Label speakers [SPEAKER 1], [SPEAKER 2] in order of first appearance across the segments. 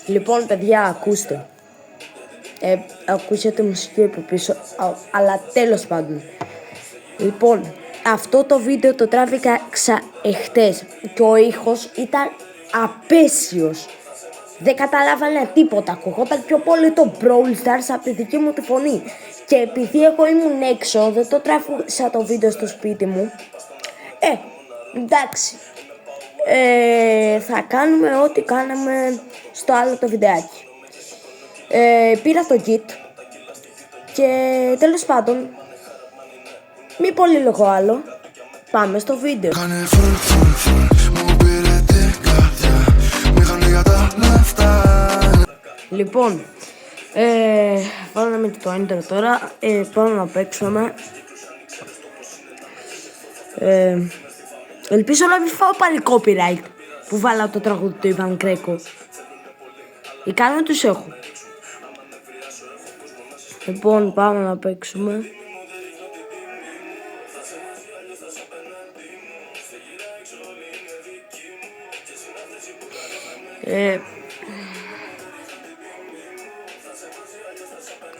[SPEAKER 1] Λοιπόν, παιδιά, ακούστε. Ακούσατε μουσική από πίσω, αλλά τέλος πάντων. Λοιπόν, αυτό το βίντεο το τράβηκα εχθές και ο ήχος ήταν απέσιος. Δεν καταλάβανα τίποτα, ακουγόταν πιο πολύ το Brawl Stars από τη δική μου τη φωνή. Και επειδή εγώ ήμουν έξω, δεν το τράβησα το βίντεο στο σπίτι μου. Εντάξει. Θα κάνουμε ό,τι κάναμε στο άλλο το βιντεάκι. Πήρα το kit και τέλος πάντων, μη πολύ λόγο άλλο, πάμε στο βίντεο. Λοιπόν, βάλαμε το intro τώρα, πάμε να παίξουμε. Ελπίζω να μην φάω πάλι copyright που βάλα το τραγούδι του Ιβάν Κρέκο. Οι κάνω τους έχω. Λοιπόν, πάμε να παίξουμε.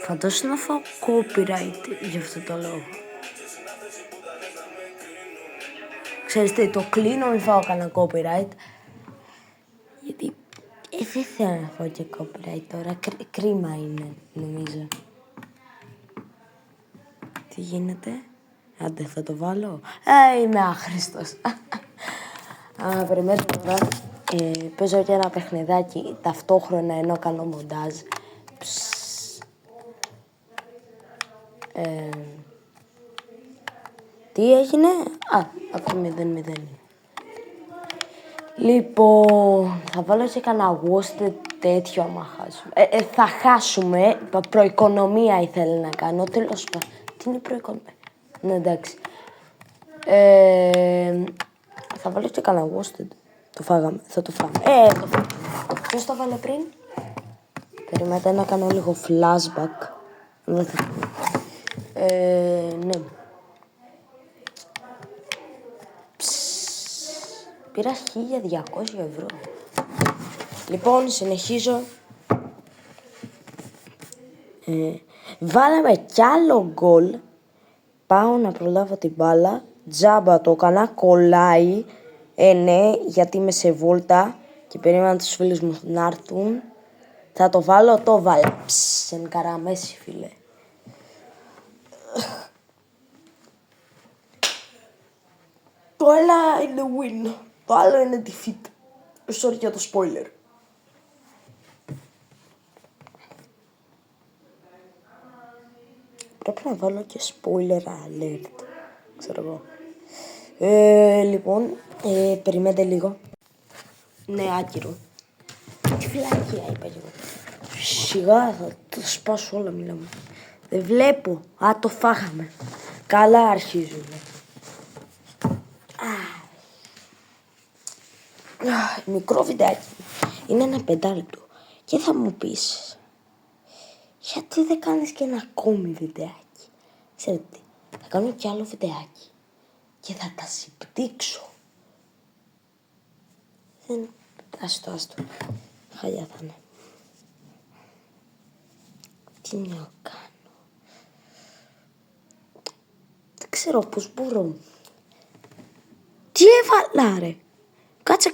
[SPEAKER 1] Φαντάσου να φάω copyright για αυτό το λόγο. Ξέρεις τι, το κλείνω, μην φάω κανένα copyright. Γιατί δεν θέλω να φάω και copyright τώρα, κρίμα είναι νομίζω. Τι γίνεται, άντε θα το βάλω. Είμαι άχρηστος. Περιμένω τώρα. Παίζω και ένα παιχνιδάκι ταυτόχρονα ενώ κάνω μοντάζ. Τι έγινε? Από 0-0. Λοιπόν, θα βάλω και κανένα Wasted τέτοιο άμα χάσουμε. Θα χάσουμε, προοικονομία ήθελα να κάνω, τέλος πάντων. Τι είναι προοικονομία? Ναι, εντάξει. Θα βάλω και κανένα Wasted. Το φάγαμε, θα το φάμε. Το φάμε. Ποιος το βάλε πριν? Περιμένετε να κάνω λίγο flashback. Δεν θα... ναι. Πήρα 1.200 ευρώ. Λοιπόν, συνεχίζω. Βάλαμε κι άλλο γκολ. Πάω να προλάβω την μπάλα. Τζάμπα το έκανα, κολλάει. Ναι, γιατί είμαι σε βόλτα και περίμενα τους φίλους μου να έρθουν. Θα το βάλω, το βάλα. Εν καραμέση, φίλε. Το ένα είναι win, το άλλο είναι defeat. Sorry για το spoiler. Πρέπει να βάλω και spoiler alert, ξέρω εγώ. Λοιπόν, περιμένετε λίγο. Ναι, άκυρο. Τι φυλακία είπα εγώ. Σιγά θα το σπάσω όλα, μιλάμε. Δεν βλέπω. Το φάγαμε. Καλά αρχίζουμε. Μικρό βιντεάκι. Είναι ένα 5 λεπτό. Και θα μου πεις, γιατί δεν κάνεις και ένα ακόμη βιντεάκι? Ξέρετε τι, θα κάνω κι άλλο βιντεάκι και θα τα συμπτύξω. Άστο. Χαλιά θα είναι. Τι να κάνω? Δεν ξέρω πώς μπορώ. Τι έβαλα ρε? Κάτσε.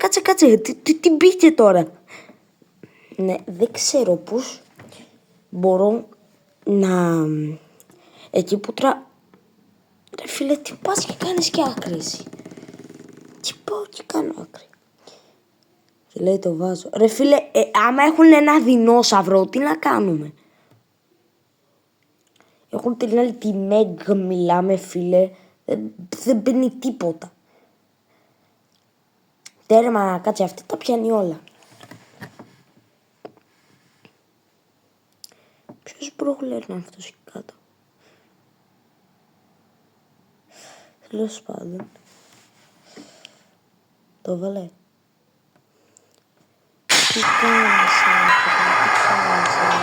[SPEAKER 1] Τι μπήκε τώρα? Ναι, δεν ξέρω πώς μπορώ να... Εκεί που Ρε φίλε, τι πας και κάνεις και άκρηση? Τι πάω και κάνω άκρη? Και λέει το βάζω. Ρε φίλε, άμα έχουν ένα δεινόσαυρο, τι να κάνουμε? Έχουν την άλλη τη Meg, μιλάμε φίλε. Δεν μπαίνει τίποτα. Τέρμα, κάτσε, αυτή τα πιάνει όλα. Ποιος μπρόγλερ είναι αυτός εκεί κάτω? Τέλος πάντων. Το βάλε. Τι κάνεις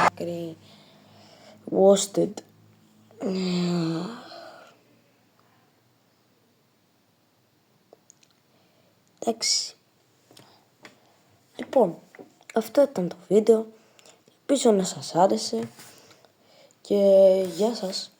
[SPEAKER 1] άκρη? Wasted. Εντάξει. Λοιπόν, αυτό ήταν το βίντεο. Ελπίζω να σας άρεσε και γεια σας.